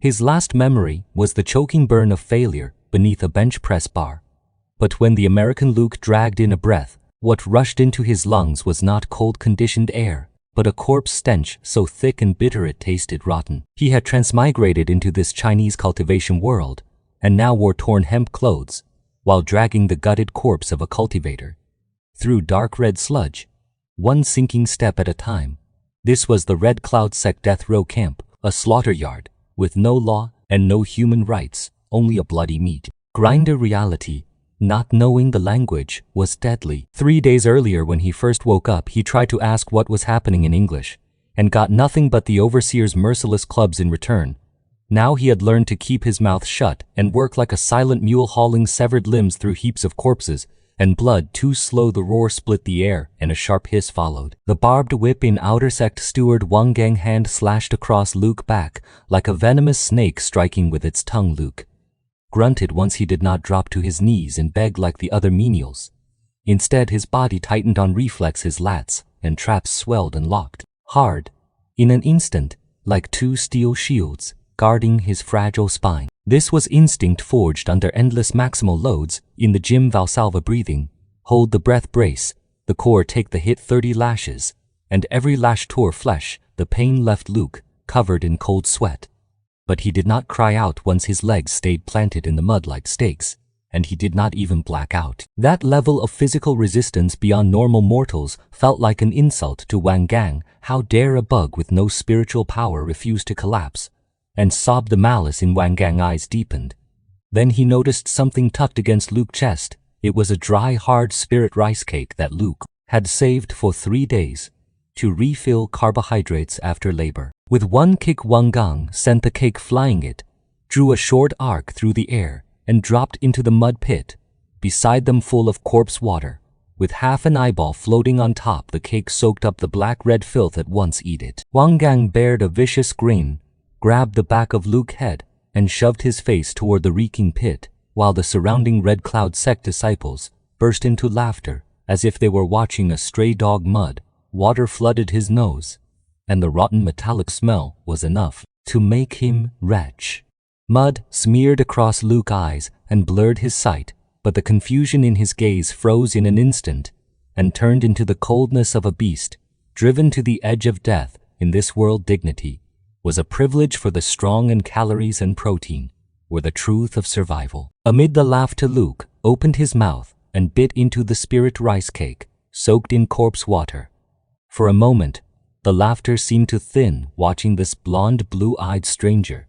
His last memory was the choking burn of failure beneath a bench press bar. But when the American Luke dragged in a breath, what rushed into his lungs was not cold-conditioned air, but a corpse stench so thick and bitter it tasted rotten. He had transmigrated into this Chinese cultivation world, and now wore torn hemp clothes, while dragging the gutted corpse of a cultivator through dark red sludge, one sinking step at a time. This was the Red Cloud Sect death row camp, a slaughter yard, with no law and no human rights, only a bloody meat grinder reality. Not knowing the language was deadly. 3 days earlier, when he first woke up, he tried to ask what was happening in English, and got nothing but the overseer's merciless clubs in return. Now he had learned to keep his mouth shut and work like a silent mule hauling severed limbs through heaps of corpses, and blood too slow. The roar split the air, and a sharp hiss followed. The barbed whip in Outer Sect steward Wang Gang hand slashed across Luke's back like a venomous snake striking with its tongue. Luke grunted once he did not drop to his knees and beg like the other menials. Instead, his body tightened on reflex, his lats and traps swelled and locked hard in an instant, like two steel shields guarding his fragile spine. This was instinct forged under endless maximal loads in the gym. Valsalva breathing, hold the breath, brace the core, take the hit. 30 lashes, and every lash tore flesh. The pain left Luke covered in cold sweat. But he did not cry out once his legs stayed planted in the mud like stakes, and he did not even black out. That level of physical resistance beyond normal mortals felt like an insult to Wang Gang. How dare a bug with no spiritual power refuse to collapse? And sobbed. The malice in Wang Gang's eyes deepened. Then he noticed something tucked against Luke's chest. It was a dry, hard spirit rice cake that Luke had saved for 3 days to refill carbohydrates after labor. With one kick, Wang Gang sent the cake flying. It drew a short arc through the air and dropped into the mud pit beside them, full of corpse water. With half an eyeball floating on top, the cake soaked up the black-red filth at once. Eat it. Wang Gang bared a vicious grin, grabbed the back of Luke's head, and shoved his face toward the reeking pit, while the surrounding Red Cloud Sect disciples burst into laughter as if they were watching a stray dog. Mud water flooded his nose, and the rotten metallic smell was enough to make him retch. Mud smeared across Luke's eyes and blurred his sight, but the confusion in his gaze froze in an instant and turned into the coldness of a beast driven to the edge of death. In this world, dignity was a privilege for the strong, and calories and protein were the truth of survival. Amid the laughter, Luke opened his mouth and bit into the spirit rice cake soaked in corpse water. For a moment, the laughter seemed to thin, watching this blonde, blue-eyed stranger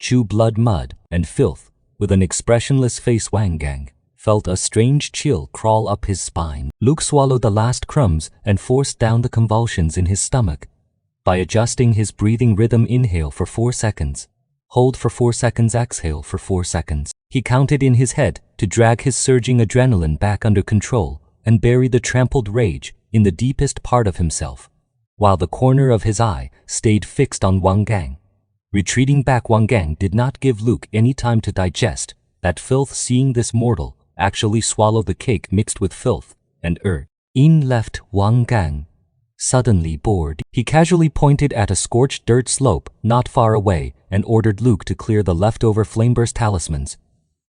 chew blood, mud, and filth with an expressionless face. Wang Gang felt a strange chill crawl up his spine. Luke swallowed the last crumbs and forced down the convulsions in his stomach by adjusting his breathing rhythm. Inhale for 4 seconds, hold for 4 seconds, exhale for 4 seconds. He counted in his head to drag his surging adrenaline back under control and bury the trampled rage in the deepest part of himself, while the corner of his eye stayed fixed on Wang Gang. Retreating back, Wang Gang did not give Luke any time to digest that filth. Seeing this mortal actually swallow the cake mixed with filth and earth in left Wang Gang suddenly bored. He casually pointed at a scorched dirt slope not far away and ordered Luke to clear the leftover flameburst talismans.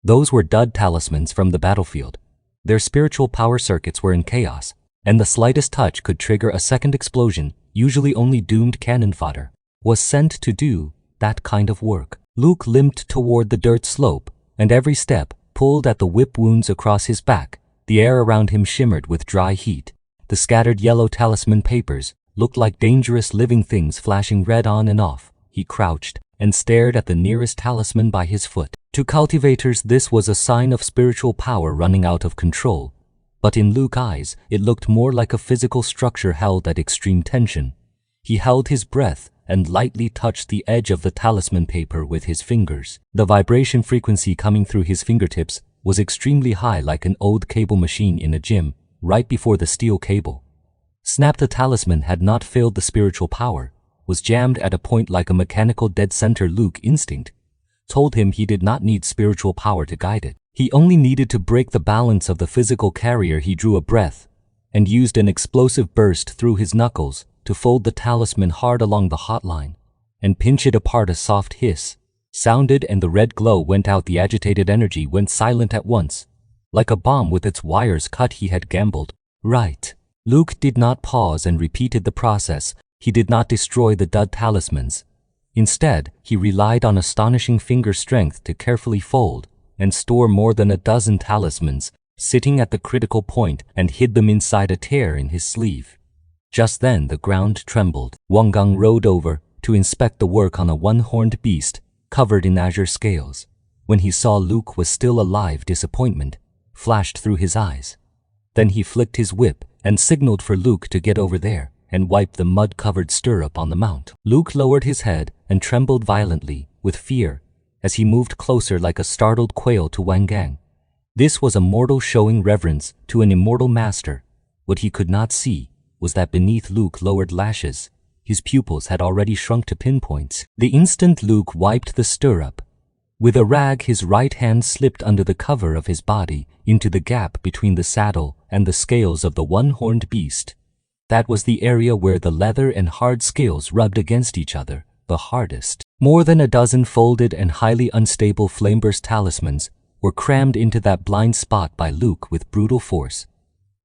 Those were dud talismans from the battlefield. Their spiritual power circuits were in chaos, and the slightest touch could trigger a second explosion. Usually only doomed cannon fodder was sent to do that kind of work. Luke limped toward the dirt slope, and every step pulled at the whip wounds across his back. The air around him shimmered with dry heat. The scattered yellow talisman papers looked like dangerous living things flashing red on and off. He crouched and stared at the nearest talisman by his foot. To cultivators, this was a sign of spiritual power running out of control, but in Luke's eyes, it looked more like a physical structure held at extreme tension. He held his breath and lightly touched the edge of the talisman paper with his fingers. The vibration frequency coming through his fingertips was extremely high, like an old cable machine in a gym. Right before the steel cable snapped, the talisman had not failed. The spiritual power was jammed at a point like a mechanical dead center. Luke's instinct told him he did not need spiritual power to guide it. He only needed to break the balance of the physical carrier. He drew a breath and used an explosive burst through his knuckles to fold the talisman hard along the hotline and pinch it apart. A soft hiss sounded and the red glow went out. The agitated energy went silent at once. Like a bomb with its wires cut, he had gambled. Right. Luke did not pause and repeated the process. He did not destroy the dud talismans. Instead, he relied on astonishing finger strength to carefully fold and store more than a dozen talismans, sitting at the critical point, and hid them inside a tear in his sleeve. Just then the ground trembled. Wang Gang rode over to inspect the work on a one-horned beast covered in azure scales. When he saw Luke was still alive, disappointment flashed through his eyes. Then he flicked his whip and signaled for Luke to get over there and wipe the mud-covered stirrup on the mount. Luke lowered his head and trembled violently with fear as he moved closer like a startled quail to Wang Gang. This was a mortal showing reverence to an immortal master. What he could not see was that beneath Luke's lowered lashes, his pupils had already shrunk to pinpoints. The instant Luke wiped the stirrup, with a rag his right hand slipped under the cover of his body into the gap between the saddle and the scales of the one-horned beast. That was the area where the leather and hard scales rubbed against each other the hardest. More than a dozen folded and highly unstable flameburst talismans were crammed into that blind spot by Luke with brutal force.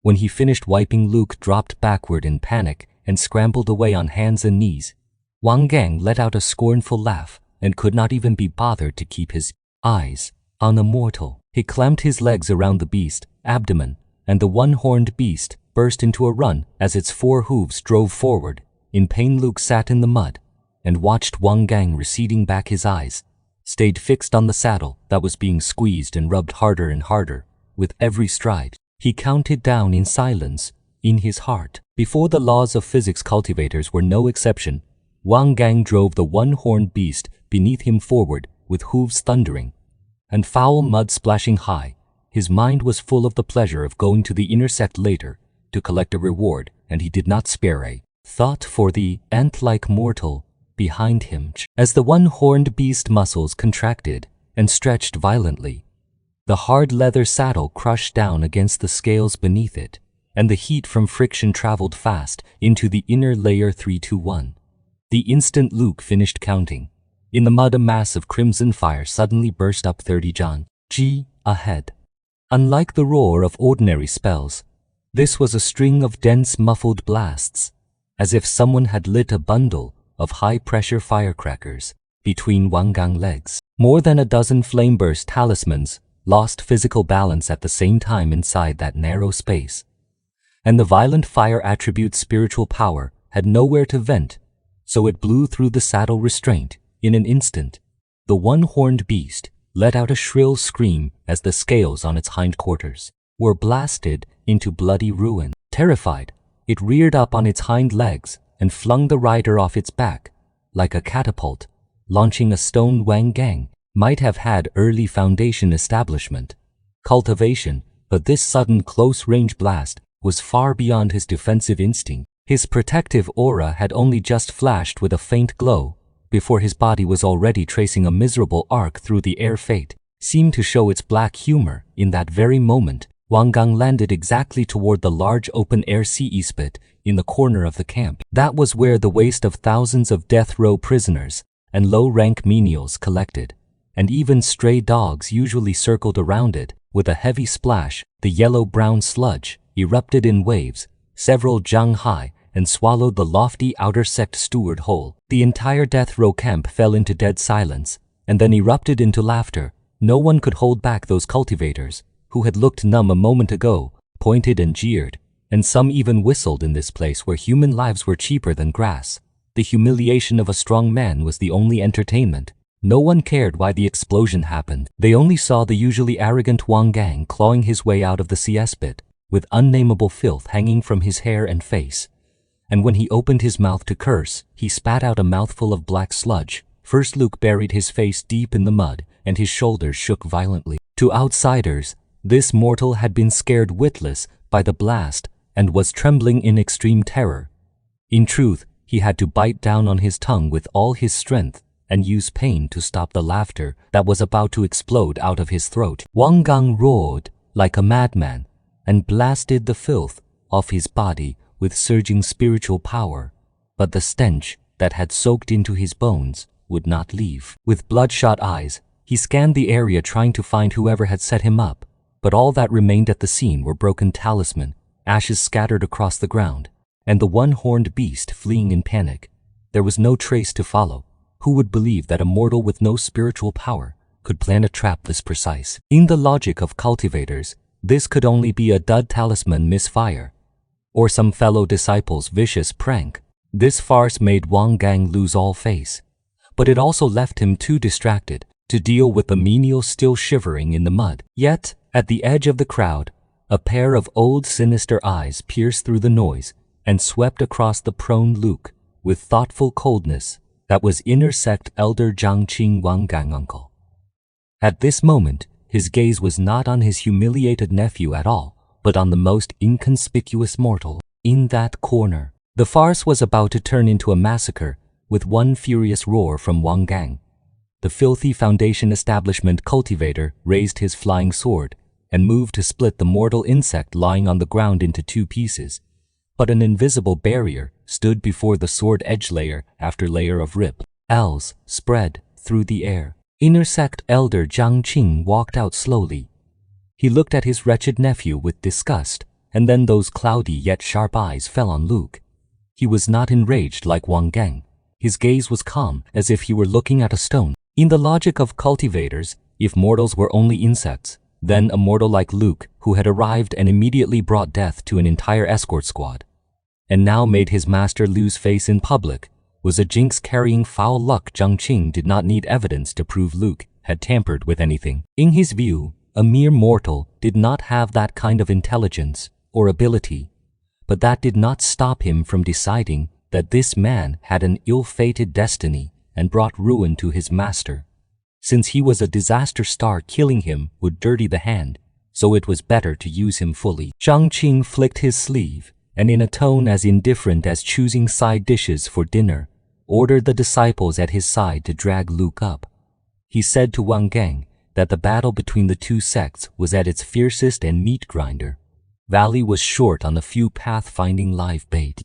When he finished wiping, Luke dropped backward in panic and scrambled away on hands and knees. Wang Gang let out a scornful laugh and could not even be bothered to keep his eyes on the mortal. He clamped his legs around the beast's abdomen, and the one-horned beast burst into a run as its 4 hooves drove forward. In pain, Luke sat in the mud and watched Wang Gang receding back. His eyes stayed fixed on the saddle that was being squeezed and rubbed harder and harder with every stride. He counted down in silence in his heart. Before the laws of physics, cultivators were no exception. Wang Gang drove the one-horned beast beneath him forward with hooves thundering and foul mud splashing high. His mind was full of the pleasure of going to the intersect later to collect a reward, and he did not spare a thought for the ant-like mortal behind him. As the one-horned beast muscles contracted and stretched violently, the hard leather saddle crushed down against the scales beneath it, and the heat from friction traveled fast into the inner layer. 321. The instant Luke finished counting, in the mud a mass of crimson fire suddenly burst up 30 John G ahead. Unlike the roar of ordinary spells, this was a string of dense muffled blasts, as if someone had lit a bundle of high-pressure firecrackers between Wang Gang's legs. More than a dozen flameburst talismans lost physical balance at the same time inside that narrow space, and the violent fire attribute's spiritual power had nowhere to vent, so it blew through the saddle restraint. In an instant, the one-horned beast let out a shrill scream as the scales on its hindquarters were blasted into bloody ruin. Terrified, it reared up on its hind legs and flung the rider off its back like a catapult, launching a stone. Wang Gang might have had early foundation establishment, cultivation, but this sudden close-range blast was far beyond his defensive instinct. His protective aura had only just flashed with a faint glow before his body was already tracing a miserable arc through the air. Fate seemed to show its black humor in that very moment. Wang Gang landed exactly toward the large open-air CE spit in the corner of the camp. That was where the waste of thousands of death row prisoners and low-rank menials collected, and even stray dogs usually circled around it. With a heavy splash, the yellow-brown sludge erupted in waves, several jang high, and swallowed the lofty outer sect steward whole. The entire death row camp fell into dead silence, and then erupted into laughter. No one could hold back those cultivators, who had looked numb a moment ago, pointed and jeered, and some even whistled. In this place where human lives were cheaper than grass, the humiliation of a strong man was the only entertainment. No one cared why the explosion happened. They only saw the usually arrogant Wang Gang clawing his way out of the CS pit, with unnamable filth hanging from his hair and face. And when he opened his mouth to curse, he spat out a mouthful of black sludge. First, Luke buried his face deep in the mud, and his shoulders shook violently. To outsiders, this mortal had been scared witless by the blast and was trembling in extreme terror. In truth, he had to bite down on his tongue with all his strength and use pain to stop the laughter that was about to explode out of his throat. Wang Gang roared like a madman and blasted the filth off his body with surging spiritual power, but the stench that had soaked into his bones would not leave. With bloodshot eyes, he scanned the area trying to find whoever had set him up, but all that remained at the scene were broken talisman, ashes scattered across the ground, and the one-horned beast fleeing in panic. There was no trace to follow. Who would believe that a mortal with no spiritual power could plan a trap this precise? In the logic of cultivators, this could only be a dud talisman misfire, or some fellow disciple's vicious prank. This farce made Wang Gang lose all face, but it also left him too distracted to deal with the menial still shivering in the mud. Yet, at the edge of the crowd, a pair of old sinister eyes pierced through the noise and swept across the prone Luke with thoughtful coldness that was intersect Elder Zhang Qing Wang Gang uncle. At this moment, his gaze was not on his humiliated nephew at all, but on the most inconspicuous mortal in that corner. The farce was about to turn into a massacre with one furious roar from Wang Gang. The filthy Foundation establishment cultivator raised his flying sword and moved to split the mortal insect lying on the ground into two pieces. But an invisible barrier stood before the sword edge layer after layer of rip. L's spread through the air. Intersect Elder Zhang Qing walked out slowly. He looked at his wretched nephew with disgust, and then those cloudy yet sharp eyes fell on Luke. He was not enraged like Wang Gang. His gaze was calm, as if he were looking at a stone. In the logic of cultivators, if mortals were only insects, then a mortal like Luke, who had arrived and immediately brought death to an entire escort squad, and now made his master lose face in public, was a jinx carrying foul luck. Zhang Qing did not need evidence to prove Luke had tampered with anything. In his view, a mere mortal did not have that kind of intelligence or ability, but that did not stop him from deciding that this man had an ill-fated destiny and brought ruin to his master. Since he was a disaster star, killing him would dirty the hand, so it was better to use him fully. Zhang Qing flicked his sleeve, and in a tone as indifferent as choosing side dishes for dinner, ordered the disciples at his side to drag Luke up. He said to Wang Gang that the battle between the two sects was at its fiercest and meat grinder. Valley was short on a few path-finding live bait.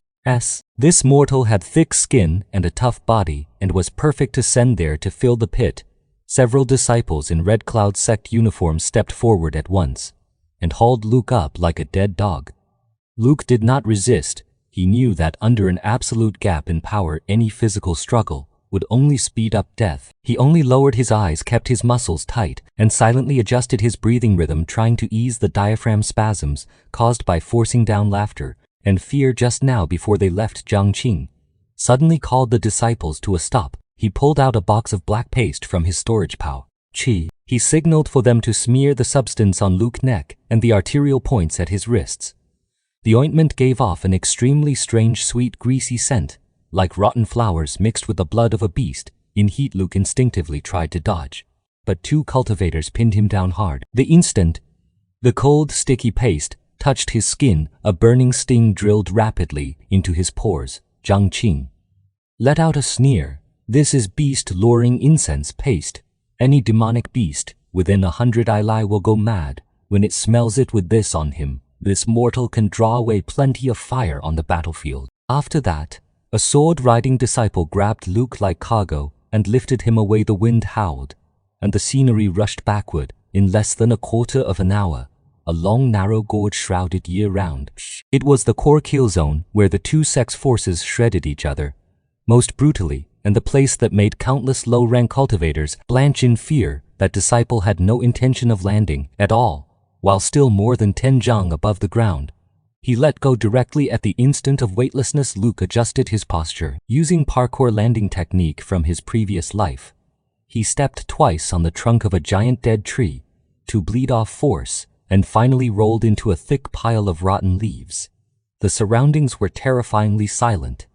This mortal had thick skin and a tough body and was perfect to send there to fill the pit. Several disciples in Red Cloud sect uniforms stepped forward at once and hauled Luke up like a dead dog. Luke did not resist. He knew that under an absolute gap in power, any physical struggle would only speed up death. He only lowered his eyes, kept his muscles tight, and silently adjusted his breathing rhythm, trying to ease the diaphragm spasms caused by forcing down laughter and fear. Just now, before they left, Zhang Qing suddenly called the disciples to a stop. He pulled out a box of black paste from his storage pouch. He signaled for them to smear the substance on Luke's neck and the arterial points at his wrists. The ointment gave off an extremely strange, sweet, greasy scent, like rotten flowers mixed with the blood of a beast. In heat, Luke instinctively tried to dodge, but two cultivators pinned him down hard. The instant the cold, sticky paste touched his skin, a burning sting drilled rapidly into his pores. Zhang Qing let out a sneer. This is beast-luring incense paste. Any demonic beast within 100 ili will go mad when it smells it. With this on him, this mortal can draw away plenty of fire on the battlefield. After that, a sword-riding disciple grabbed Luke like cargo and lifted him away. The wind howled, and the scenery rushed backward. In less than a quarter of an hour, a long, narrow gorge shrouded year-round. It was the core kill zone where the two sex forces shredded each other most brutally, and the place that made countless low-rank cultivators blanch in fear. That disciple had no intention of landing at all, while still more than 10 zhang above the ground. He let go directly at the instant of weightlessness. Luke adjusted his posture, using parkour landing technique from his previous life. He stepped twice on the trunk of a giant dead tree to bleed off force, and finally rolled into a thick pile of rotten leaves. The surroundings were terrifyingly silent.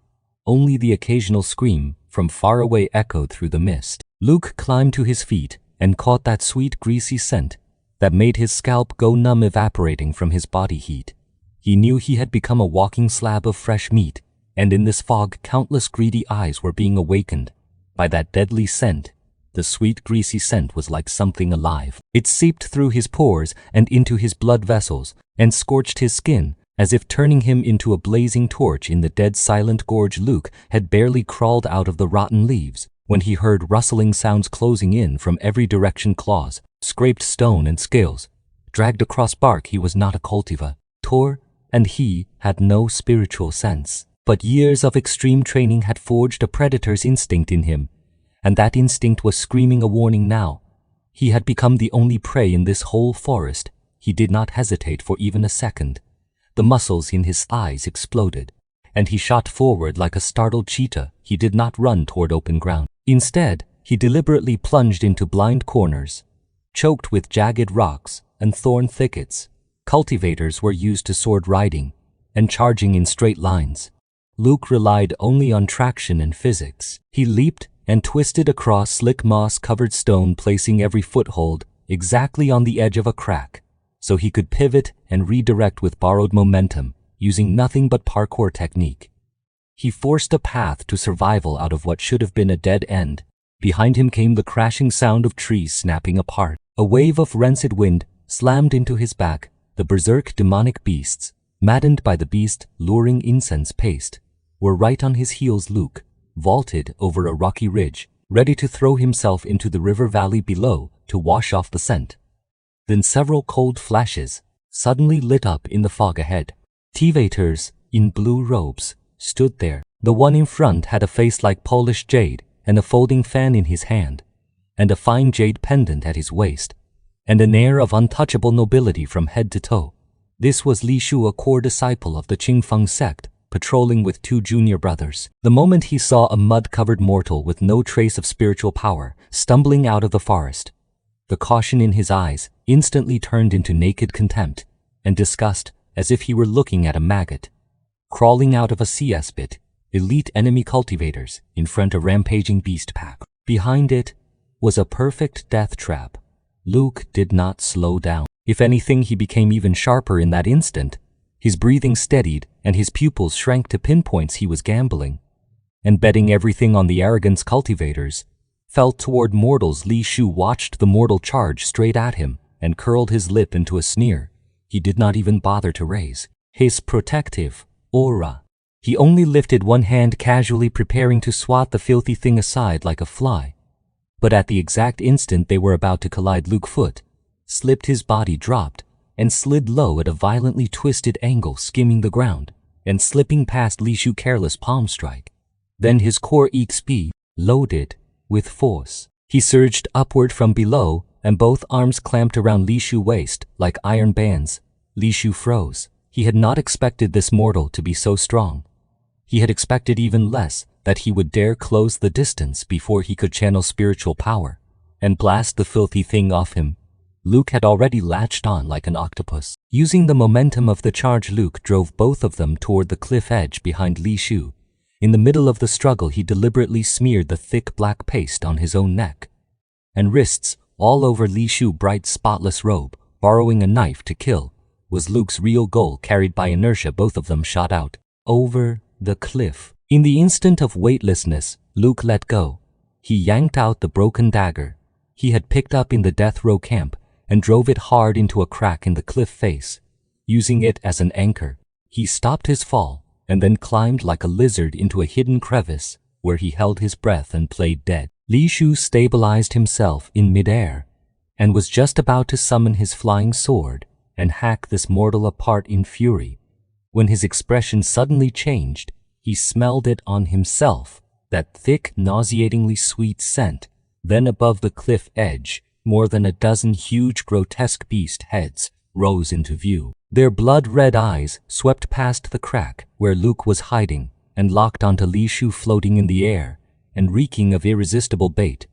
Only the occasional scream from far away echoed through the mist. Luke climbed to his feet and caught that sweet, greasy scent that made his scalp go numb, evaporating from his body heat. He knew he had become a walking slab of fresh meat, and in this fog, countless greedy eyes were being awakened by that deadly scent. The sweet, greasy scent was like something alive. It seeped through his pores and into his blood vessels and scorched his skin, as if turning him into a blazing torch. In the dead, silent gorge, Luke had barely crawled out of the rotten leaves when he heard rustling sounds closing in from every direction. Claws scraped stone and scales dragged across bark. He was not a cultivator, and he had no spiritual sense. But years of extreme training had forged a predator's instinct in him, and that instinct was screaming a warning now. He had become the only prey in this whole forest. He did not hesitate for even a second. The muscles in his thighs exploded, and he shot forward like a startled cheetah. He did not run toward open ground. Instead, he deliberately plunged into blind corners, choked with jagged rocks and thorn thickets. Cultivators were used to sword riding and charging in straight lines. Luke relied only on traction and physics. He leaped and twisted across slick moss-covered stone, placing every foothold exactly on the edge of a crack, so he could pivot and redirect with borrowed momentum, using nothing but parkour technique. He forced a path to survival out of what should have been a dead end. Behind him came the crashing sound of trees snapping apart. A wave of rancid wind slammed into his back. The berserk demonic beasts, maddened by the beast-luring incense paste, were right on his heels. Luke vaulted over a rocky ridge, ready to throw himself into the river valley below to wash off the scent. Then several cold flashes suddenly lit up in the fog ahead. Cultivators in blue robes stood there. The one in front had a face like polished jade and a folding fan in his hand, and a fine jade pendant at his waist, and an air of untouchable nobility from head to toe. This was Li Shu, a core disciple of the Qingfeng sect, patrolling with two junior brothers. The moment he saw a mud-covered mortal with no trace of spiritual power stumbling out of the forest, the caution in his eyes instantly turned into naked contempt and disgust, as if he were looking at a maggot crawling out of a CS pit. Elite enemy cultivators in front of rampaging beast pack. Behind it was a perfect death trap. Luke did not slow down. If anything, he became even sharper in that instant. His breathing steadied and his pupils shrank to pinpoints. He was gambling and betting everything on the arrogance cultivators felt toward mortals. Li Shu watched the mortal charge straight at him and curled his lip into a sneer. He did not even bother to raise his protective aura. He only lifted one hand casually, preparing to swat the filthy thing aside like a fly. But at the exact instant they were about to collide, Luke's foot slipped, his body dropped, and slid low at a violently twisted angle, skimming the ground and slipping past Li Shu's careless palm strike. Then his core XP loaded with force. He surged upward from below, and both arms clamped around Li Shu's waist like iron bands. Li Shu froze. He had not expected this mortal to be so strong. He had expected even less, that he would dare close the distance before he could channel spiritual power and blast the filthy thing off him. Luke had already latched on like an octopus. Using the momentum of the charge, Luke drove both of them toward the cliff edge behind Li Shu. In the middle of the struggle, he deliberately smeared the thick black paste on his own neck and wrists all over Li Shu's bright spotless robe. Borrowing a knife to kill was Luke's real goal. Carried by inertia, both of them shot out over the cliff. In the instant of weightlessness, Luke let go. He yanked out the broken dagger he had picked up in the death row camp and drove it hard into a crack in the cliff face. Using it as an anchor, he stopped his fall and then climbed like a lizard into a hidden crevice where he held his breath and played dead. Li Shu stabilized himself in midair and was just about to summon his flying sword and hack this mortal apart in fury, when his expression suddenly changed. He smelled it on himself, that thick, nauseatingly sweet scent. Then above the cliff edge, more than a dozen huge, grotesque beast heads rose into view. Their blood-red eyes swept past the crack where Luke was hiding and locked onto Li Shu, floating in the air and reeking of irresistible bait.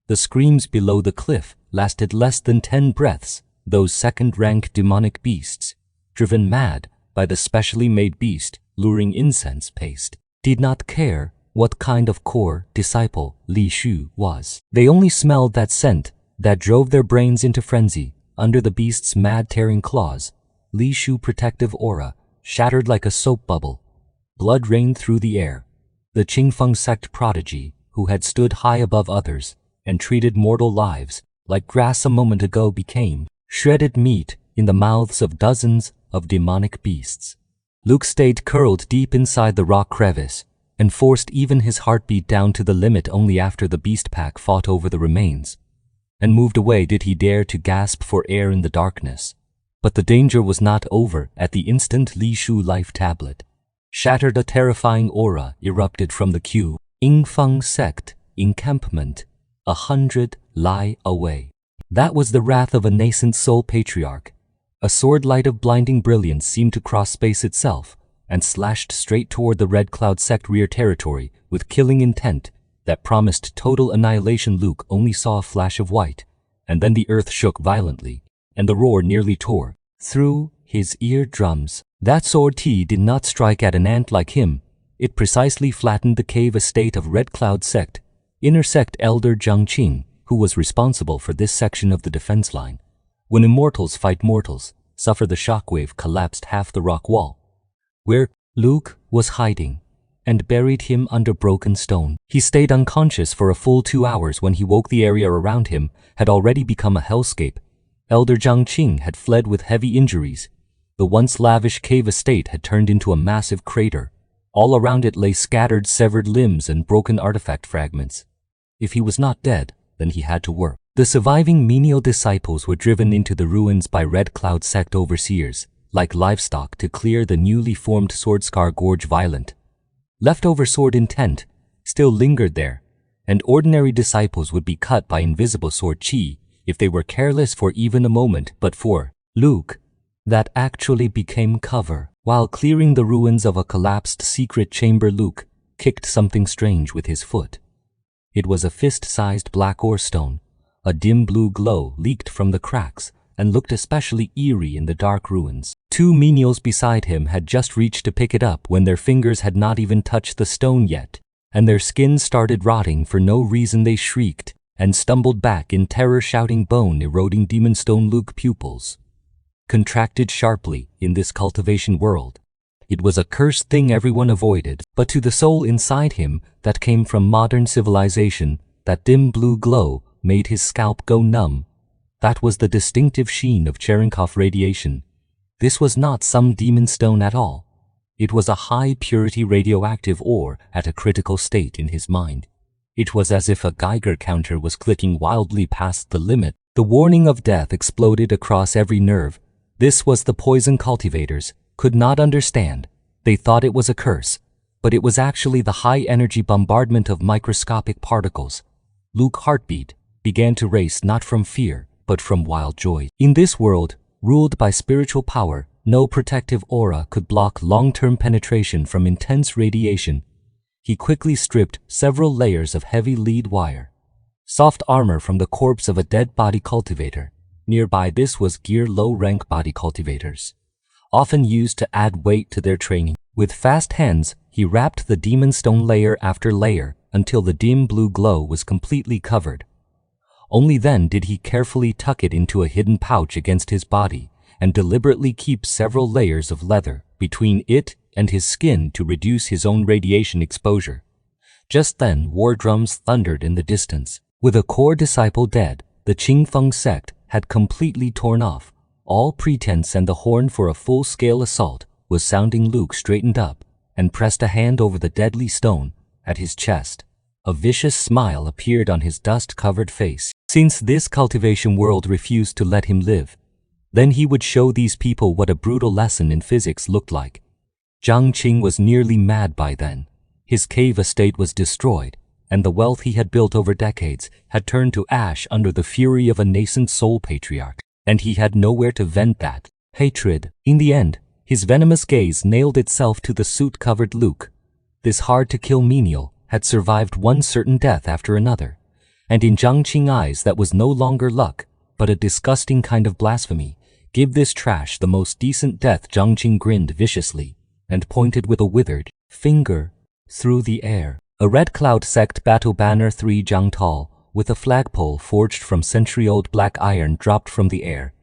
The screams below the cliff lasted less than 10 breaths. Those second-rank demonic beasts, driven mad by the specially made beast-luring incense paste, did not care what kind of core disciple Li Shu was. They only smelled that scent that drove their brains into frenzy. Under the beast's mad tearing claws, Li Shu's protective aura shattered like a soap bubble. Blood rained through the air. The Qingfeng sect prodigy, who had stood high above others and treated mortal lives like grass a moment ago, became shredded meat in the mouths of dozens of demonic beasts. Luke stayed curled deep inside the rock crevice, and forced even his heartbeat down to the limit only after the beast pack fought over the remains. And moved away did he dare to gasp for air in the darkness. But the danger was not over at the instant Li Shu life tablet shattered. A terrifying aura erupted from the Q Yingfang sect encampment 100 li away. That was the wrath of a nascent soul patriarch. A sword light of blinding brilliance seemed to cross space itself and slashed straight toward the Red Cloud sect rear territory with killing intent that promised total annihilation. Luke only saw a flash of white, and then the earth shook violently, and the roar nearly tore through his eardrums. That sword did not strike at an ant like him. It precisely flattened the cave estate of Red Cloud sect, inner sect elder Jiangqing, who was responsible for this section of the defense line. When immortals fight mortals, suffer the shockwave collapsed half the rock wall, where Luke was hiding, and buried him under broken stone. He stayed unconscious for a full 2 hours. When he woke, the area around him had already become a hellscape. Elder Jiangqing had fled with heavy injuries. The once lavish cave estate had turned into a massive crater. All around it lay scattered severed limbs and broken artifact fragments. If he was not dead, then he had to work. The surviving menial disciples were driven into the ruins by Red Cloud sect overseers, like livestock, to clear the newly formed Swordscar Gorge. Violent, leftover sword intent still lingered there, and ordinary disciples would be cut by invisible sword chi if they were careless for even a moment. But for Luke, that actually became cover. While clearing the ruins of a collapsed secret chamber, Luke kicked something strange with his foot. It was a fist-sized black ore stone. A dim blue glow leaked from the cracks and looked especially eerie in the dark ruins. 2 menials beside him had just reached to pick it up when their fingers had not even touched the stone yet, and their skin started rotting for no reason. They shrieked and stumbled back in terror, shouting. Bone-eroding demon stone. Luke pupils contracted sharply. In this cultivation world, it was a cursed thing everyone avoided, but to the soul inside him that came from modern civilization, that dim blue glow made his scalp go numb. That was the distinctive sheen of Cherenkov radiation. This was not some demon stone at all. It was a high-purity radioactive ore at a critical state in his mind. It was as if a Geiger counter was clicking wildly past the limit. The warning of death exploded across every nerve. This was the poison cultivators could not understand. They thought it was a curse, but it was actually the high-energy bombardment of microscopic particles. Luke's heartbeat began to race, not from fear, but from wild joy. In this world, ruled by spiritual power, no protective aura could block long-term penetration from intense radiation. He quickly stripped several layers of heavy lead wire, soft armor from the corpse of a dead body cultivator. Nearby, this was gear low-rank body cultivators, often used to add weight to their training. With fast hands, he wrapped the demon stone layer after layer until the dim blue glow was completely covered. Only then did he carefully tuck it into a hidden pouch against his body and deliberately keep several layers of leather between it and his skin to reduce his own radiation exposure. Just then, war drums thundered in the distance. With a core disciple dead, the Qingfeng sect had completely torn off all pretense, and the horn for a full-scale assault was sounding. Luke straightened up and pressed a hand over the deadly stone at his chest. A vicious smile appeared on his dust-covered face. Since this cultivation world refused to let him live, then he would show these people what a brutal lesson in physics looked like. Jiangqing was nearly mad by then. His cave estate was destroyed, and the wealth he had built over decades had turned to ash under the fury of a nascent soul patriarch, and he had nowhere to vent that hatred. In the end, his venomous gaze nailed itself to the suit-covered Luke. This hard-to-kill menial had survived one certain death after another, and in Jiangqing's eyes that was no longer luck, but a disgusting kind of blasphemy. Give this trash the most decent death. Jiangqing grinned viciously and pointed with a withered finger through the air. A Red Cloud sect battle banner 3 jang tall, with a flagpole forged from century-old black iron, dropped from the air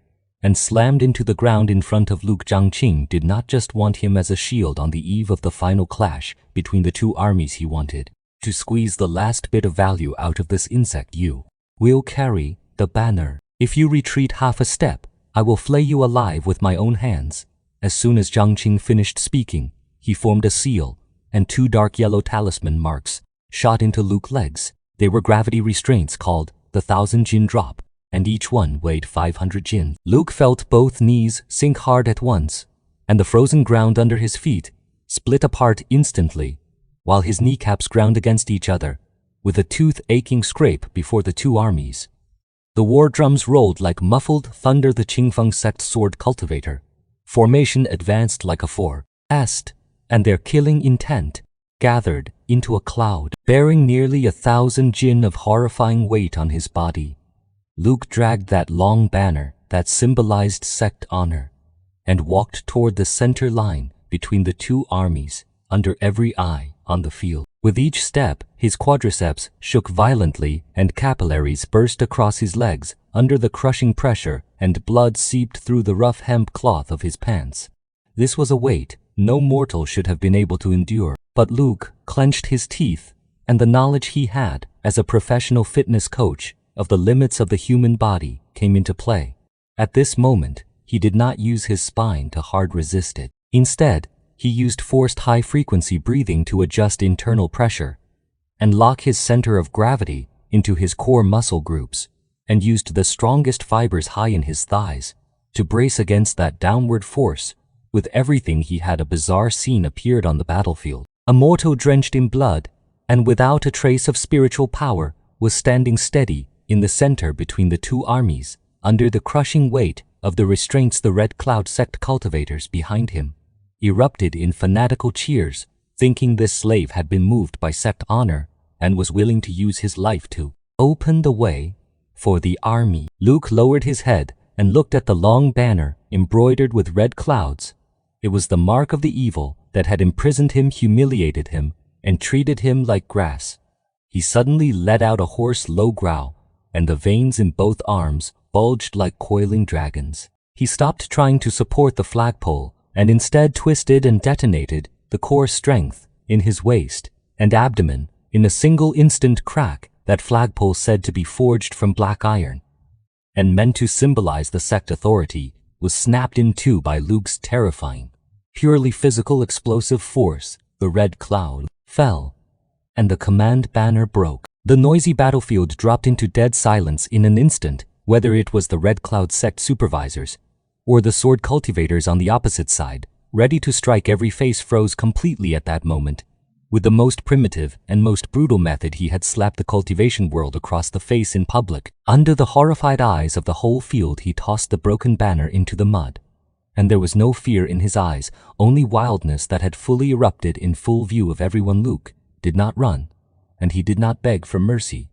and slammed into the ground in front of Luke. Jiangqing did not just want him as a shield on the eve of the final clash between the two armies. He wanted to squeeze the last bit of value out of this insect. You will carry the banner. If you retreat half a step, I will flay you alive with my own hands. As soon as Jiangqing finished speaking, he formed a seal and 2 dark yellow talisman marks shot into Luke's legs. They were gravity restraints called the 1,000 Jin drop, and each one weighed 500 Jin. Luke felt both knees sink hard at once, and the frozen ground under his feet split apart instantly, while his kneecaps ground against each other, with a tooth-aching scrape before the 2 armies. The war drums rolled like muffled thunder. The Qingfeng sect sword cultivator formation advanced like a forest, and their killing intent gathered into a cloud, bearing nearly 1,000 Jin of horrifying weight on his body. Luke dragged that long banner that symbolized sect honor and walked toward the center line between the 2 armies, under every eye on the field. With each step, his quadriceps shook violently and capillaries burst across his legs under the crushing pressure, and blood seeped through the rough hemp cloth of his pants. This was a weight no mortal should have been able to endure. But Luke clenched his teeth, and the knowledge he had as a professional fitness coach of the limits of the human body came into play. At this moment, he did not use his spine to hard resist it. Instead, he used forced high-frequency breathing to adjust internal pressure and lock his center of gravity into his core muscle groups, and used the strongest fibers high in his thighs to brace against that downward force. With everything he had, a bizarre scene appeared on the battlefield. A mortal drenched in blood and without a trace of spiritual power was standing steady in the center between the 2 armies, under the crushing weight of the restraints. The Red Cloud sect cultivators behind him erupted in fanatical cheers, thinking this slave had been moved by sect honor and was willing to use his life to open the way for the army. Luke lowered his head and looked at the long banner embroidered with red clouds. It was the mark of the evil that had imprisoned him, humiliated him, and treated him like grass. He suddenly let out a hoarse, low growl, and the veins in both arms bulged like coiling dragons. He stopped trying to support the flagpole and instead twisted and detonated the core strength in his waist and abdomen in a single instant. Crack. That flagpole, said to be forged from black iron and meant to symbolize the sect authority, was snapped in 2 by Luke's terrifying, purely physical explosive force. The red cloud fell, and the command banner broke. The noisy battlefield dropped into dead silence in an instant. Whether it was the Red Cloud sect supervisors or the sword cultivators on the opposite side, ready to strike, every face froze completely at that moment. With the most primitive and most brutal method, he had slapped the cultivation world across the face in public. Under the horrified eyes of the whole field, he tossed the broken banner into the mud. And there was no fear in his eyes, only wildness that had fully erupted in full view of everyone. Luke did not run, and he did not beg for mercy.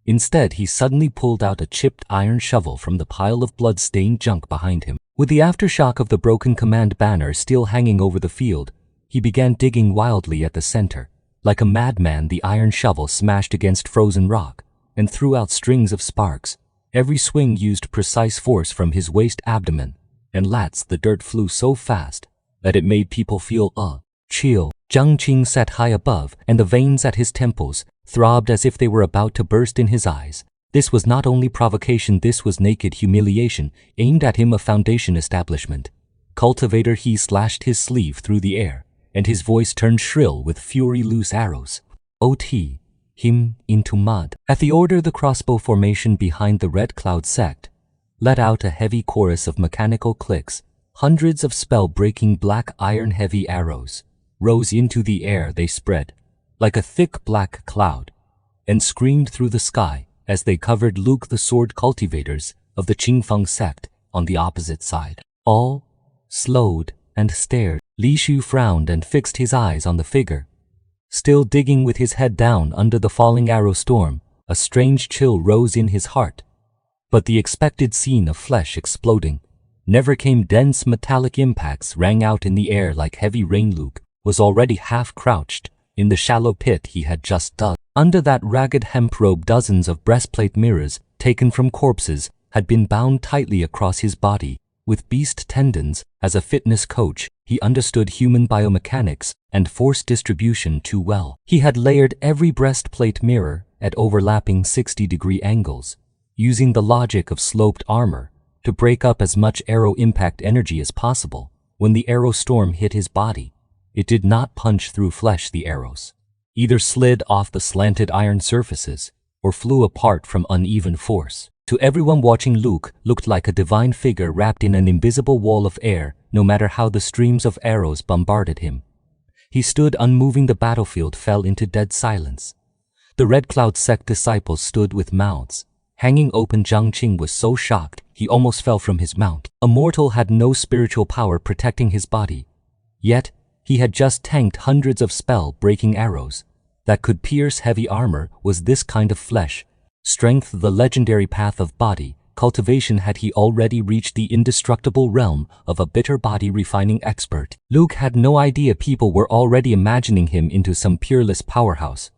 Instead, he suddenly pulled out a chipped iron shovel from the pile of blood-stained junk behind him. With the aftershock of the broken command banner still hanging over the field, he began digging wildly at the center. Like a madman, the iron shovel smashed against frozen rock and threw out strings of sparks. Every swing used precise force from his waist, abdomen, and lats. The dirt flew so fast that it made people feel chill. Zhang Qing sat high above, and the veins at his temples throbbed as if they were about to burst in his eyes. This was not only provocation, this was naked humiliation aimed at him, a foundation establishment. Cultivator, he slashed his sleeve through the air, and his voice turned shrill with fury. Loose arrows. OT him into mud. At the order, the crossbow formation behind the Red Cloud sect let out a heavy chorus of mechanical clicks. Hundreds of spell-breaking black iron heavy arrows rose into the air. They spread like a thick black cloud and screamed through the sky as they covered Luke. The sword cultivators of the Qingfeng sect on the opposite side all slowed and stared. Li Shu frowned and fixed his eyes on the figure, still digging with his head down under the falling arrow storm. A strange chill rose in his heart, but the expected scene of flesh exploding never came. Dense metallic impacts rang out in the air like heavy rain. Luke was already half crouched in the shallow pit he had just dug. Under that ragged hemp robe, dozens of breastplate mirrors taken from corpses had been bound tightly across his body with beast tendons. As a fitness coach, he understood human biomechanics and force distribution too well. He had layered every breastplate mirror at overlapping 60-degree angles, using the logic of sloped armor to break up as much arrow impact energy as possible. When the arrow storm hit his body, It did not punch through flesh, the arrows either slid off the slanted iron surfaces or flew apart from uneven force. To everyone watching, Luke looked like a divine figure wrapped in an invisible wall of air, no matter how the streams of arrows bombarded him. He stood unmoving. The battlefield fell into dead silence. The Red Cloud sect disciples stood with mouths hanging open. Jiang Qing was so shocked he almost fell from his mount. A mortal had no spiritual power protecting his body, yet he had just tanked hundreds of spell-breaking arrows that could pierce heavy armor. Was this kind of flesh strength the legendary path of body cultivation? Had he already reached the indestructible realm of a bitter body refining expert? Luke had no idea people were already imagining him into some peerless powerhouse.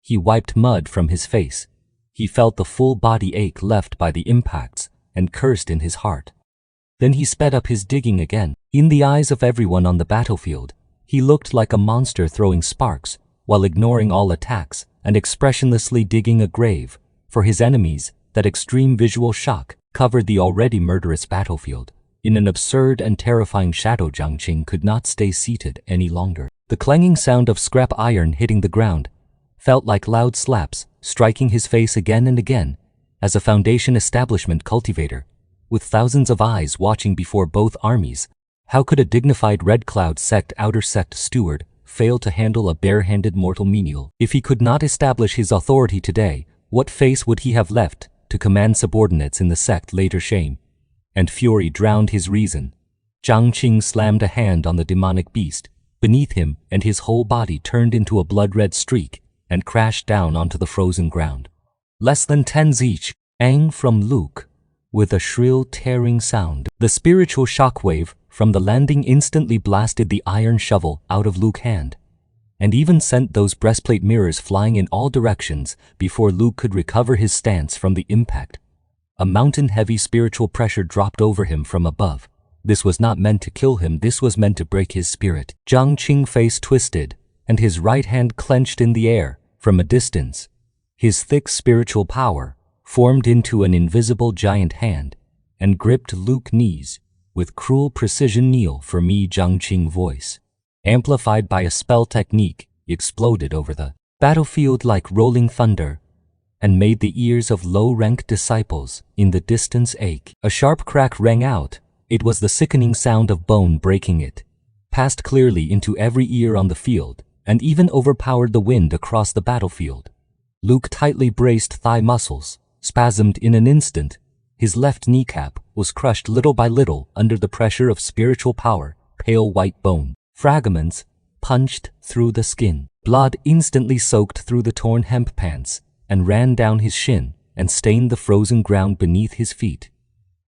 He wiped mud from his face. He felt the full body ache left by the impacts and cursed in his heart. Then he sped up his digging again. In the eyes of everyone on the battlefield, he looked like a monster throwing sparks while ignoring all attacks and expressionlessly digging a grave for his enemies. That extreme visual shock covered the already murderous battlefield. In an absurd and terrifying shadow, Jiang Qing could not stay seated any longer. The clanging sound of scrap iron hitting the ground felt like loud slaps striking his face again and again. As a Foundation establishment cultivator, with thousands of eyes watching before both armies, how could a dignified Red Cloud sect outer sect steward fail to handle a bare-handed mortal menial? If he could not establish his authority today, what face would he have left to command subordinates in the sect later? Shame and fury drowned his reason. Jiang Qing slammed a hand on the demonic beast beneath him, and his whole body turned into a blood-red streak and crashed down onto the frozen ground. Less than 10 each, "Ang" from Luke, with a shrill tearing sound. The spiritual shockwave from the landing instantly blasted the iron shovel out of Luke's hand, and even sent those breastplate mirrors flying in all directions before Luke could recover his stance from the impact. A mountain-heavy spiritual pressure dropped over him from above. This was not meant to kill him, this was meant to break his spirit. Jiang Qing's face twisted, and his right hand clenched in the air. From a distance, his thick spiritual power formed into an invisible giant hand and gripped Luke's knees with cruel precision. "Kneel for me," Jiang Qing's voice, amplified by a spell technique, exploded over the battlefield like rolling thunder and made the ears of low-ranked disciples in the distance ache. A sharp crack rang out. It was the sickening sound of bone breaking. It passed clearly into every ear on the field and even overpowered the wind across the battlefield. Luke tightly braced thigh muscles, spasmed in an instant. His left kneecap was crushed little by little under the pressure of spiritual power. Pale white bone fragments punched through the skin. Blood instantly soaked through the torn hemp pants and ran down his shin and stained the frozen ground beneath his feet.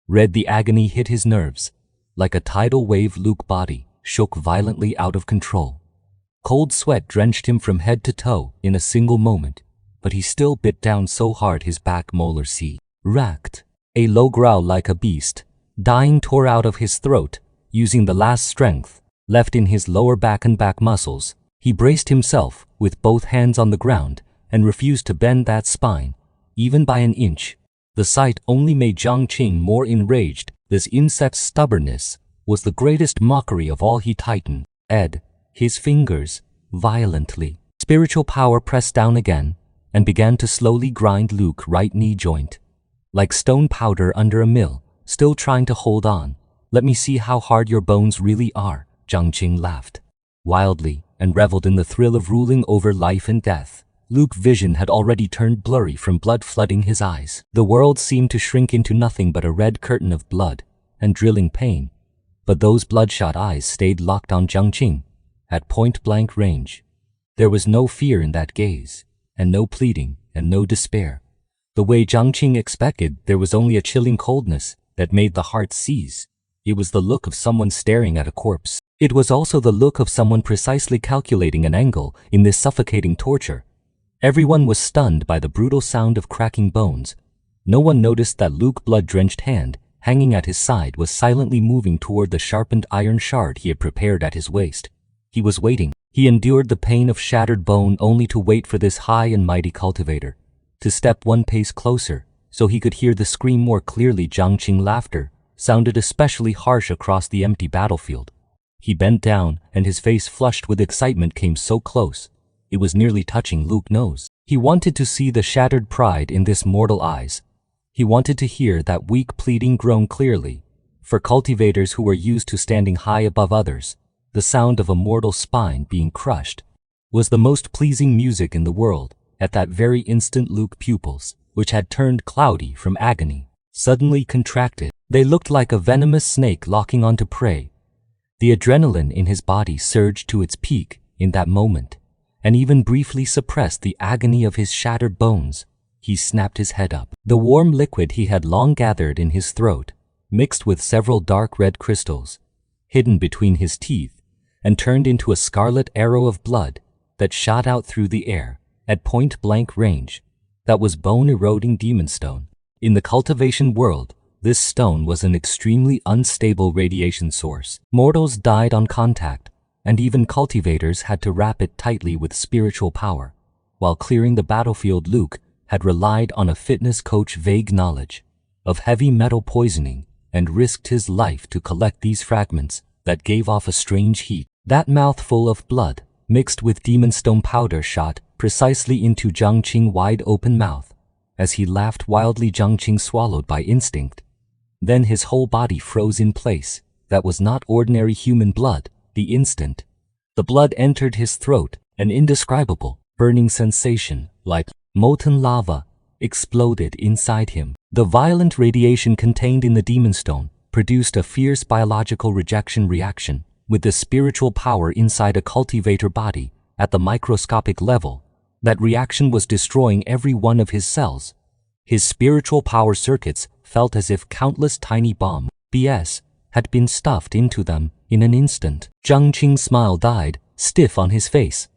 Red, the agony hit his nerves. Like a tidal wave, Luke's body shook violently out of control. Cold sweat drenched him from head to toe in a single moment, but he still bit down so hard his back molars racked. A low growl like a beast dying tore out of his throat. Using the last strength left in his lower back and back muscles, he braced himself with both hands on the ground and refused to bend that spine, even by an inch. The sight only made Jiang Qing more enraged. This insect's stubbornness was the greatest mockery of all. He tightened his fingers violently. Spiritual power pressed down again and began to slowly grind Luke's right knee joint. Like stone powder under a mill, still trying to hold on. "Let me see how hard your bones really are," Jiang Qing laughed wildly and reveled in the thrill of ruling over life and death. Luke's vision had already turned blurry from blood flooding his eyes. The world seemed to shrink into nothing but a red curtain of blood and drilling pain. But those bloodshot eyes stayed locked on Jiang Qing at point-blank range. There was no fear in that gaze, and no pleading, and no despair. The way Jiang Qing expected, there was only a chilling coldness that made the heart seize. It was the look of someone staring at a corpse. It was also the look of someone precisely calculating an angle in this suffocating torture. Everyone was stunned by the brutal sound of cracking bones. No one noticed that Luke's blood-drenched hand, hanging at his side, was silently moving toward the sharpened iron shard he had prepared at his waist. He was waiting. He endured the pain of shattered bone only to wait for this high and mighty cultivator to step one pace closer so he could hear the scream more clearly. Jiang Qing's laughter sounded especially harsh across the empty battlefield. He bent down, and his face flushed with excitement came so close. It was nearly touching Luke's nose. He wanted to see the shattered pride in this mortal eyes. He wanted to hear that weak pleading groan clearly. For cultivators who were used to standing high above others, the sound of a mortal spine being crushed was the most pleasing music in the world. At that very instant, Luke's pupils, which had turned cloudy from agony, suddenly contracted. They looked like a venomous snake locking onto prey. The adrenaline in his body surged to its peak in that moment, and even briefly suppressed the agony of his shattered bones. He snapped his head up. The warm liquid he had long gathered in his throat, mixed with several dark red crystals, hidden between his teeth, and turned into a scarlet arrow of blood that shot out through the air at point-blank range. That was bone-eroding demon stone. In the cultivation world, this stone was an extremely unstable radiation source. Mortals died on contact, and even cultivators had to wrap it tightly with spiritual power. While clearing the battlefield, Luke had relied on a fitness coach's vague knowledge of heavy metal poisoning and risked his life to collect these fragments that gave off a strange heat. That mouthful of blood, mixed with demon stone powder, shot precisely into Xianxia's wide-open mouth. As he laughed wildly, Xianxia swallowed by instinct. Then his whole body froze in place. That was not ordinary human blood. The instant the blood entered his throat, an indescribable, burning sensation, like molten lava, exploded inside him. The violent radiation contained in the demon stone produced a fierce biological rejection reaction with the spiritual power inside a cultivator body at the microscopic level. That reaction was destroying every one of his cells. His spiritual power circuits felt as if countless tiny bombs had been stuffed into them in an instant. Xianxia's smile died, stiff on his face.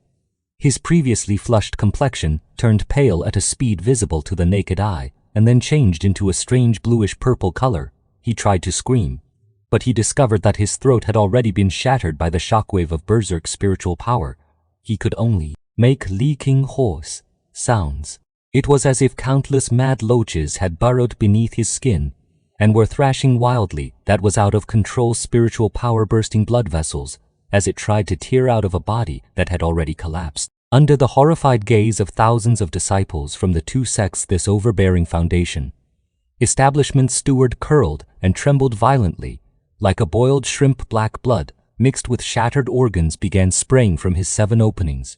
His previously flushed complexion turned pale at a speed visible to the naked eye, and then changed into a strange bluish-purple color. He tried to scream, but he discovered that his throat had already been shattered by the shockwave of berserk spiritual power. He could only make leaking hoarse sounds. It was as if countless mad loaches had burrowed beneath his skin and were thrashing wildly. That was out of control spiritual power bursting blood vessels as it tried to tear out of a body that had already collapsed. Under the horrified gaze of thousands of disciples from the two sects, this overbearing foundation establishment steward curled and trembled violently. Like a boiled shrimp, black blood mixed with shattered organs began spraying from his 7 openings.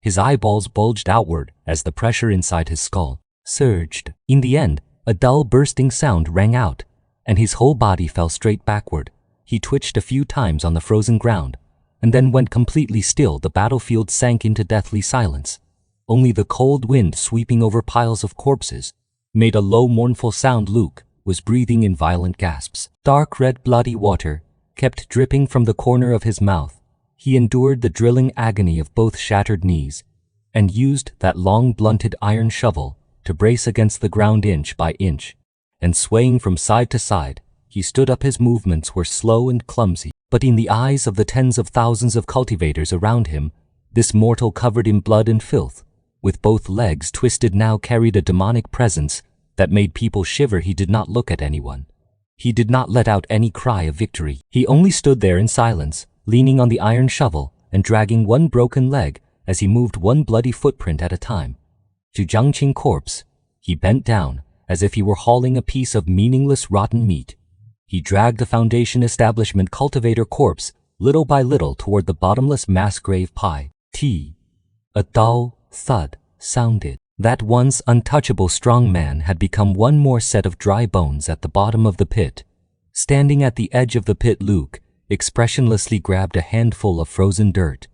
His eyeballs bulged outward as the pressure inside his skull surged. In the end, a dull bursting sound rang out, and his whole body fell straight backward. He twitched a few times on the frozen ground, and then went completely still. The battlefield sank into deathly silence. Only the cold wind sweeping over piles of corpses made a low, mournful sound. Luke was breathing in violent gasps. Dark red bloody water kept dripping from the corner of his mouth. He endured the drilling agony of both shattered knees and used that long blunted iron shovel to brace against the ground inch by inch. And swaying from side to side, he stood up. His movements were slow and clumsy, but in the eyes of the tens of thousands of cultivators around him, this mortal covered in blood and filth, with both legs twisted, now carried a demonic presence that made people shiver. He did not look at anyone. He did not let out any cry of victory. He only stood there in silence, leaning on the iron shovel and dragging one broken leg as he moved one bloody footprint at a time. To Xianxia's corpse, he bent down as if he were hauling a piece of meaningless rotten meat. He dragged the foundation establishment cultivator corpse little by little toward the bottomless mass grave pile. A dull thud sounded. That once untouchable strong man had become one more set of dry bones at the bottom of the pit. Standing at the edge of the pit, Luke expressionlessly grabbed a handful of frozen dirt,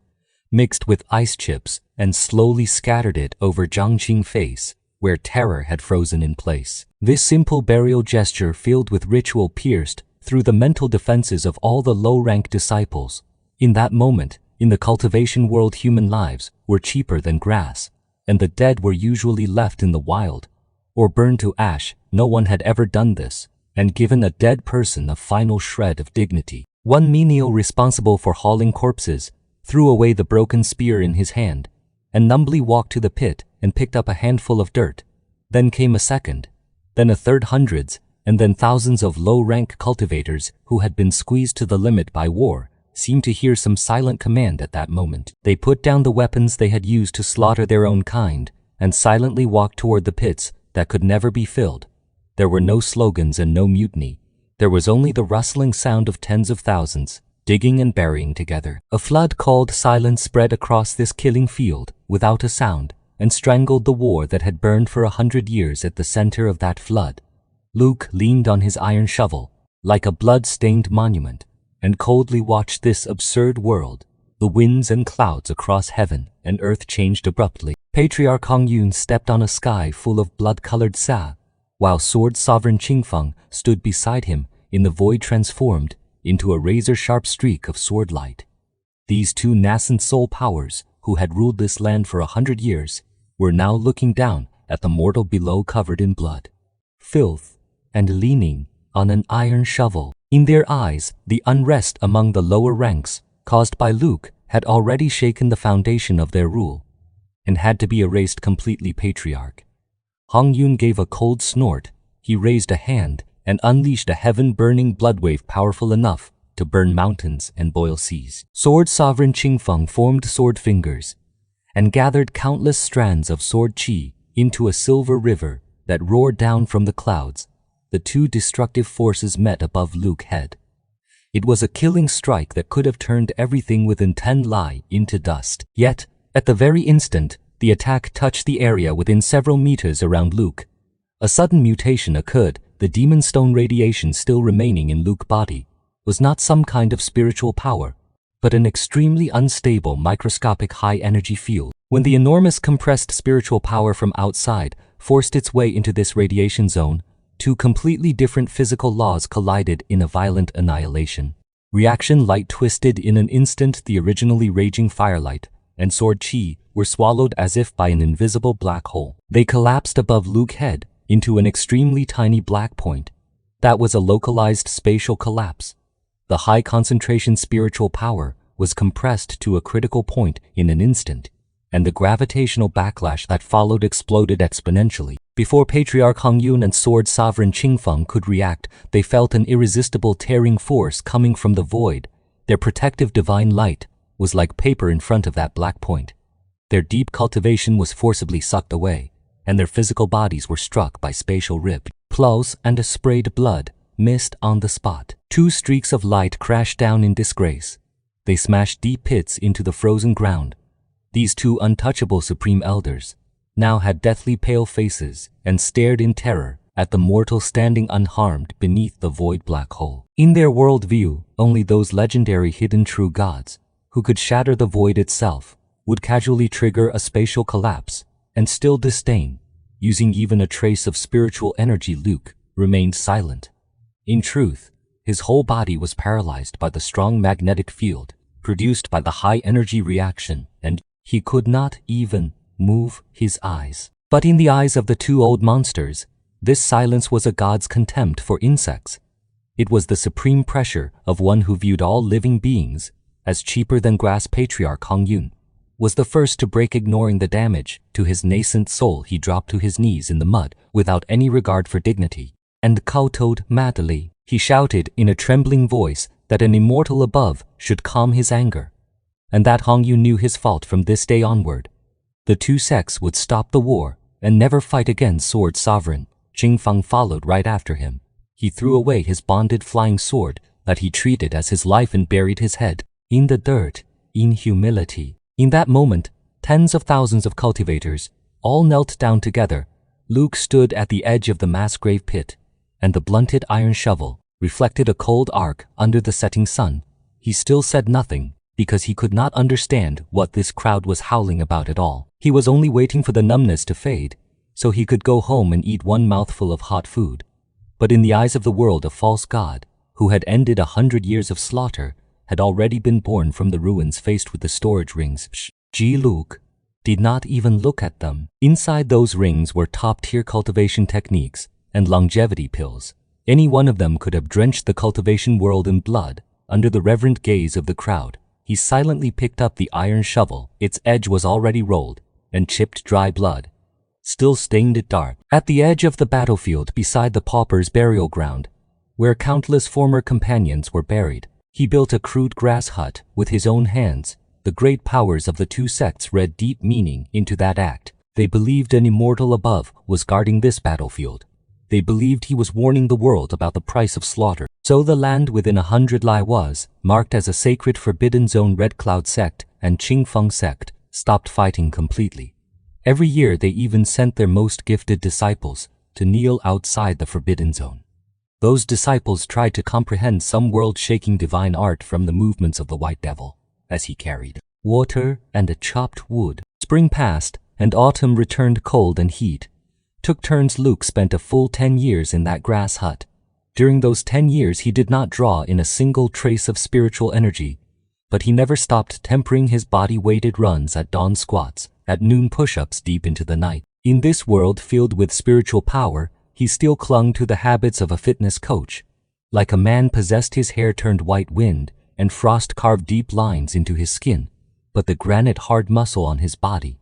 mixed with ice chips, and slowly scattered it over Xianxia's face, where terror had frozen in place. This simple burial gesture, filled with ritual, pierced through the mental defenses of all the low-rank disciples. In that moment, in the cultivation world, human lives were cheaper than grass, and the dead were usually left in the wild or burned to ash. No one had ever done this and given a dead person a final shred of dignity. One menial responsible for hauling corpses threw away the broken spear in his hand and numbly walked to the pit and picked up a handful of dirt. Then came a second, then a third. Hundreds and then thousands of low-rank cultivators who had been squeezed to the limit by war seemed to hear some silent command at that moment. They put down the weapons they had used to slaughter their own kind and silently walked toward the pits that could never be filled. There were no slogans and no mutiny. There was only the rustling sound of tens of thousands, digging and burying together. A flood-called silence spread across this killing field without a sound and strangled the war that had burned for 100 years at the center of that flood. Luke leaned on his iron shovel, like a blood-stained monument, and coldly watched this absurd world. The winds and clouds across heaven and earth changed abruptly. Patriarch Hongyun stepped on a sky full of blood-colored sa, while Sword Sovereign Qingfeng stood beside him in the void transformed into a razor-sharp streak of sword light. These two nascent soul powers, who had ruled this land for 100 years, were now looking down at the mortal below covered in blood, filth, and leaning on an iron shovel. In their eyes, the unrest among the lower ranks caused by Luke had already shaken the foundation of their rule and had to be erased completely. Patriarch Hongyun gave a cold snort. He raised a hand and unleashed a heaven-burning blood wave powerful enough to burn mountains and boil seas. Sword Sovereign Qingfeng formed sword fingers and gathered countless strands of sword chi into a silver river that roared down from the clouds. The two destructive forces met above Luke's head. It was a killing strike that could have turned everything within 10 li into dust. Yet, at the very instant, the attack touched the area within several meters around Luke. A sudden mutation occurred. The demon stone radiation still remaining in Luke's body was not some kind of spiritual power, but an extremely unstable microscopic high-energy field. When the enormous compressed spiritual power from outside forced its way into this radiation zone, two completely different physical laws collided in a violent annihilation. Reaction light twisted in an instant. The originally raging firelight and sword chi were swallowed as if by an invisible black hole. They collapsed above Luke's head into an extremely tiny black point. That was a localized spatial collapse. The high concentration spiritual power was compressed to a critical point in an instant, and the gravitational backlash that followed exploded exponentially. Before Patriarch Hongyun and Sword Sovereign Qingfeng could react, they felt an irresistible tearing force coming from the void. Their protective divine light was like paper in front of that black point. Their deep cultivation was forcibly sucked away, and their physical bodies were struck by spatial rip, plows, and a sprayed blood mist on the spot. Two streaks of light crashed down in disgrace. They smashed deep pits into the frozen ground. These two untouchable supreme elders now had deathly pale faces and stared in terror at the mortal standing unharmed beneath the void black hole. In their worldview, only those legendary hidden true gods, who could shatter the void itself, would casually trigger a spatial collapse and still disdain using even a trace of spiritual energy. Luke remained silent. In truth, his whole body was paralyzed by the strong magnetic field produced by the high-energy reaction, and he could not even move his eyes. But in the eyes of the two old monsters, this silence was a god's contempt for insects. It was the supreme pressure of one who viewed all living beings as cheaper than grass. Patriarch Hongyun was the first to break. Ignoring the damage to his nascent soul, he dropped to his knees in the mud without any regard for dignity, and kowtowed madly. He shouted in a trembling voice that an immortal above should calm his anger, and that Hongyun knew his fault from this day onward. The two sects would stop the war and never fight again. Sword Sovereign Qingfeng followed right after him. He threw away his bonded flying sword that he treated as his life and buried his head in the dirt in humility. In that moment, tens of thousands of cultivators all knelt down together. Luke stood at the edge of the mass grave pit, and the blunted iron shovel reflected a cold arc under the setting sun. He still said nothing, because he could not understand what this crowd was howling about at all. He was only waiting for the numbness to fade, so he could go home and eat one mouthful of hot food. But in the eyes of the world, a false god, who had ended 100 years of slaughter, had already been born from the ruins faced with the storage rings. Luke did not even look at them. Inside those rings were top-tier cultivation techniques and longevity pills. Any one of them could have drenched the cultivation world in blood. Under the reverent gaze of the crowd, he silently picked up the iron shovel. Its edge was already rolled and chipped dry blood still stained it dark. At the edge of the battlefield beside the pauper's burial ground, where countless former companions were buried, He built a crude grass hut with his own hands. The great powers of the two sects read deep meaning into that act. They believed an immortal above was guarding this battlefield. They believed he was warning the world about the price of slaughter. So the land within 100 li was marked as a sacred forbidden zone. Red Cloud sect and Qingfeng sect stopped fighting completely. Every year they even sent their most gifted disciples to kneel outside the forbidden zone. Those disciples tried to comprehend some world-shaking divine art from the movements of the White Devil as he carried water and a chopped wood. Spring passed and autumn returned. Cold and heat took turns. Luke spent a full 10 years in that grass hut. During those 10 years he did not draw in a single trace of spiritual energy, but he never stopped tempering his body-weighted runs at dawn squats, at noon push-ups deep into the night. In this world filled with spiritual power, he still clung to the habits of a fitness coach. Like a man possessed, his hair turned white. Wind and frost carved deep lines into his skin, but the granite hard muscle on his body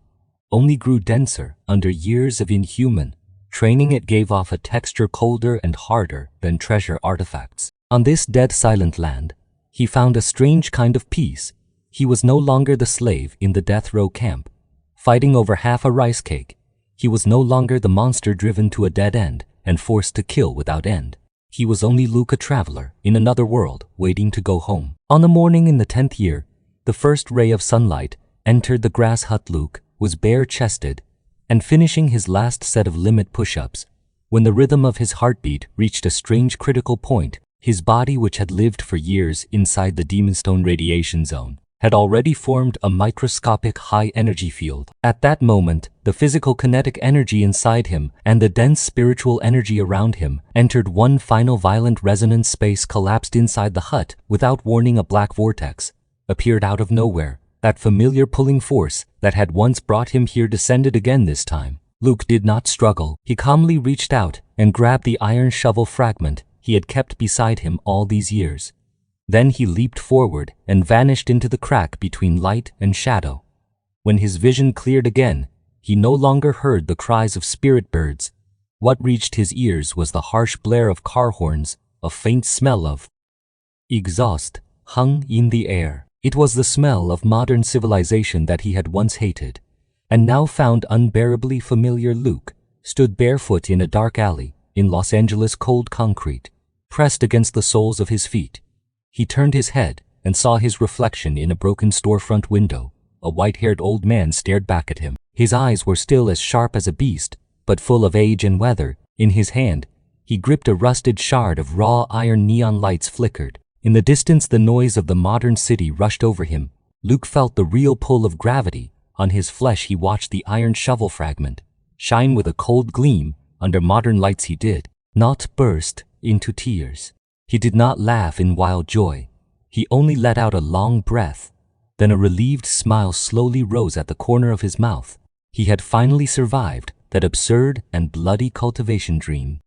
only grew denser under years of inhuman training. It gave off a texture colder and harder than treasure artifacts. On this dead silent land, he found a strange kind of peace. He was no longer the slave in the death row camp, fighting over half a rice cake. He was no longer the monster driven to a dead end and forced to kill without end. He was only Luke, a traveler in another world, waiting to go home. On the morning in the 10th year, the first ray of sunlight entered the grass hut. Luke was bare-chested and finishing his last set of limit push-ups when the rhythm of his heartbeat reached a strange critical point. His body, which had lived for years inside the Demonstone radiation zone, had already formed a microscopic high-energy field. At that moment, the physical kinetic energy inside him and the dense spiritual energy around him entered one final violent resonance. Space collapsed inside the hut. Without warning, a black vortex appeared out of nowhere. That familiar pulling force that had once brought him here descended again this time. Luke did not struggle. He calmly reached out and grabbed the iron shovel fragment he had kept beside him all these years. Then he leaped forward and vanished into the crack between light and shadow. When his vision cleared again, he no longer heard the cries of spirit birds. What reached his ears was the harsh blare of car horns. A faint smell of exhaust hung in the air. It was the smell of modern civilization that he had once hated and now found unbearably familiar. Luke stood barefoot in a dark alley in Los Angeles. Cold concrete pressed against the soles of his feet. He turned his head and saw his reflection in a broken storefront window. A white-haired old man stared back at him. His eyes were still as sharp as a beast, but full of age and weather. In his hand, he gripped a rusted shard of raw iron. Neon lights flickered. In the distance, the noise of the modern city rushed over him. Luke felt the real pull of gravity on his flesh. He watched the iron shovel fragment shine with a cold gleam under modern lights. He did not burst into tears. He did not laugh in wild joy. He only let out a long breath. Then a relieved smile slowly rose at the corner of his mouth. He had finally survived that absurd and bloody cultivation dream.